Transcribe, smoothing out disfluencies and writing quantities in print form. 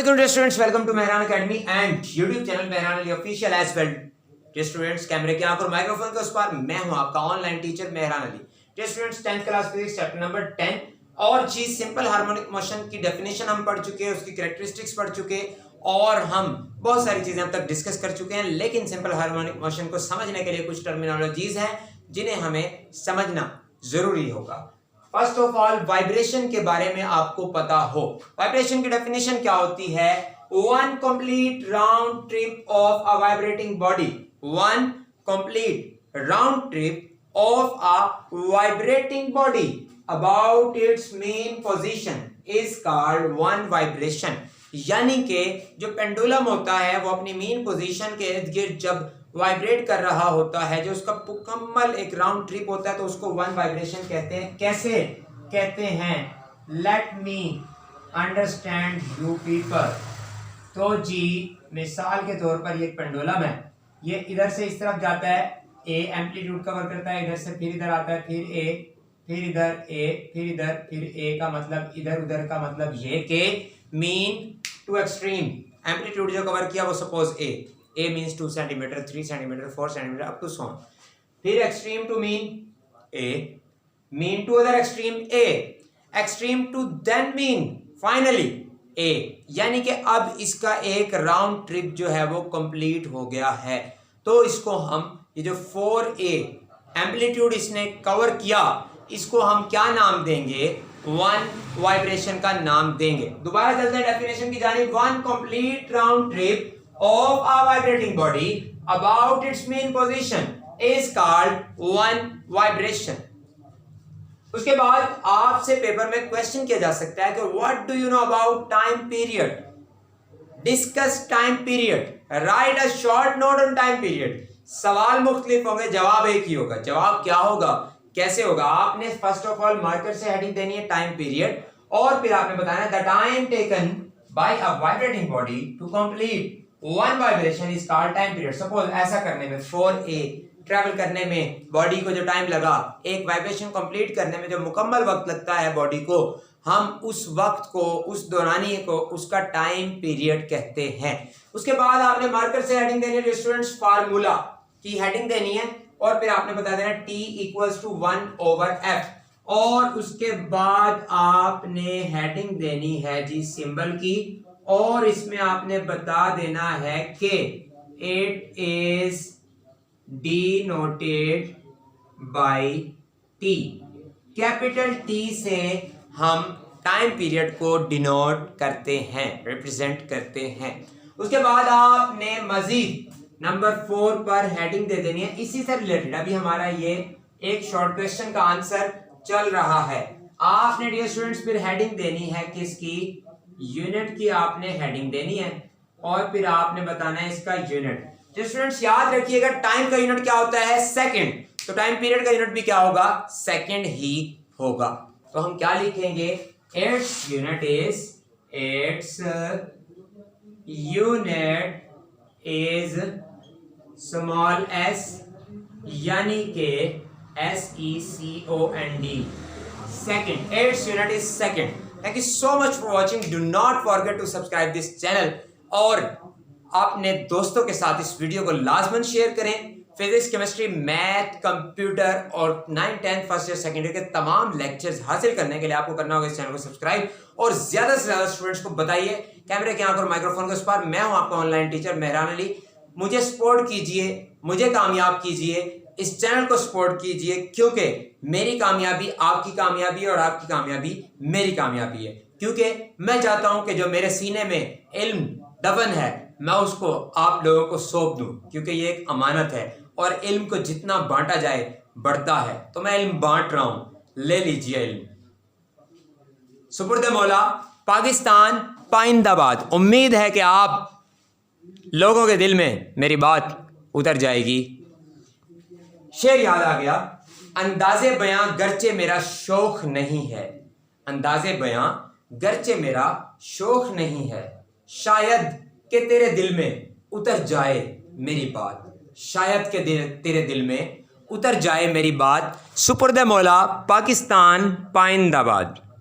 Assalamualaikum students, welcome to Mehran academy and YouTube channel Mehran Ali official as well. Students, कैमरे की आंख और माइक्रोफोन के उस पार मैं हूं आपका online teacher Mehran Ali. Students, 10th class physics chapter number 10 और जी सिंपल हार्मोनिक मोशन की डेफिनेशन हम पढ़ चुके हैं, उसकी कैरेक्टरिस्टिक्स पढ़ चुके और हम बहुत सारी चीजें अब तक डिस्कस कर चुके हैं। लेकिन सिंपल हार्मोनिक मोशन को समझने के लिए कुछ टर्मिनोलॉजीज हैं जिन्हें हमें समझना जरूरी होगा। फर्स्ट ऑफ ऑल, वाइब्रेशन के बारे में आपको पता हो। वाइब्रेशन की डेफिनेशन क्या होती है? One complete round trip of a vibrating body, one complete round trip of a vibrating body about it's main position is called one vibration. यानी कि जो पेंडुलम होता है वो अपनी मेन पोजीशन के इर्द गिर्द जब वाइब्रेट कर रहा होता है, जो उसका मुकम्मल एक राउंड ट्रिप होता है, तो उसको वन वाइब्रेशन कहते हैं। कैसे कहते हैं? Let me understand you people. तो जी मिसाल के तौर पर ये पेंडुलम है, ये इधर से इस तरफ जाता है, ए एम्पलीट्यूड कवर करता है, इधर से फिर इधर आता है, फिर ए, फिर इधर ए, फिर इधर, फिर ए का मतलब इधर, उधर का मतलब ये कि मीन टू एक्सट्रीम एम्पलीट्यूड जो कवर किया वो suppose A means 2 centimetre, 3 centimetre, 4 centimetre up to so on. फिर extreme to mean to other extreme extreme to then mean finally A. यानी कि अब इसका एक राउंड ट्रिप जो है वो कंप्लीट हो गया है। तो इसको हम ये जो 4a एम्पलीट्यूड इसने कवर किया, इसको हम क्या नाम देंगे? वन वाइब्रेशन का नाम देंगे। दोबारा चलते हैं डेफिनेशन की जानिब। One complete round trip of a vibrating body about its main position is called one vibration। उसके बाद आपसे पेपर में क्वेश्चन किया जा सकता है कि what do you know about time period? Discuss time period, write a short note on time period। सवाल मुख्तलिफ होंगे, जवाब एक ही होगा। जवाब क्या होगा, कैसे होगा? आपने फर्स्ट ऑफ ऑल मार्कर से हेडिंग देनी है टाइम पीरियड, और फिर आपने बताना है the time taken by a vibrating body to complete one vibration is called time period. Suppose ऐसा करने में 4a ट्रैवल करने में बॉडी को जो टाइम लगा, एक वाइब्रेशन कंप्लीट करने में जो मुकम्मल वक्त लगता है बॉडी को, हम उस वक्त को, उस दौरानिए को, उसका टाइम पीरियड कहते हैं। उसके बाद आपने मार्कर से हेडिंग देनी है स्टूडेंट्स, फार्मूला की हेडिंग देनी है, और फिर आपने बता देना T इक्वल्स टू 1/f, और उसके बाद आपने हेडिंग देनी है जी सिंबल की, और इसमें आपने बता देना है कि it is denoted by T. Capital T से हम टाइम पीरियड को डिनोट करते हैं, रिप्रेजेंट करते हैं। उसके बाद आपने मजीद नंबर 4 पर हेडिंग दे देनी है इसी से रिलेटेड। अभी हमारा ये एक शॉर्ट क्वेश्चन का आंसर चल रहा है। आपने डियर स्टूडेंट्स फिर हेडिंग देनी है किसकी? यूनिट की आपने हेडिंग देनी है, और फिर आपने बताना है इसका यूनिट। तो स्टूडेंट्स याद रखिएगा, टाइम का यूनिट क्या होता है? सेकंड। तो टाइम पीरियड का यूनिट भी क्या होगा? सेकंड ही होगा। तो हम क्या लिखेंगे? Its unit is small s, यानी के SECOND, second. Its unit is second. Thank you so much for watching. Do not forget to subscribe this channel और अपने दोस्तों के साथ इस वीडियो को लाजमन शेयर करें। फिजिक्स, केमिस्ट्री, मैथ, कंप्यूटर और 9th, 10th, first year, second year के तमाम लेक्चर्स हासिल करने के लिए आपको करना होगा इस चैनल को सब्सक्राइब, और ज्यादा से ज्यादा स्टूडेंट्स को बताइए। कैमरे की आंख और माइक्रोफोन के उस पार मैं हूं आपका ऑनलाइन टीचर मेहरान अली। मुझे सपोर्ट कीजिए, मुझे कामयाब कीजिए, इस चैनल को सपोर्ट कीजिए, क्योंकि मेरी कामयाबी आपकी कामयाबी और आपकी कामयाबी मेरी कामयाबी है। क्योंकि मैं चाहता हूं कि जो मेरे सीने में इल्म दफन है मैं उसको आप लोगों को सौंप दूं, क्योंकि ये एक अमानत है और इल्म को जितना बांटा जाए बढ़ता है। तो मैं इल्म बांट रहा हूं, ले लीजिए इल्म। सुपुर्द मौला, पाकिस्तान पाइंदाबाद। उम्मीद है कि आप लोगों के दिल में मेरी बात उतर जाएगी। शेर याद आ गया, अंदाजे बयां गर्चे मेरा शौक नहीं है, अंदाजे बयां गर्चे मेरा शौक नहीं है, शायद के तेरे दिल में उतर जाए मेरी बात, शायद के तेरे दिल में उतर जाए मेरी बात। सुपुर्द मौला, पाकिस्तान पाइंदाबाद।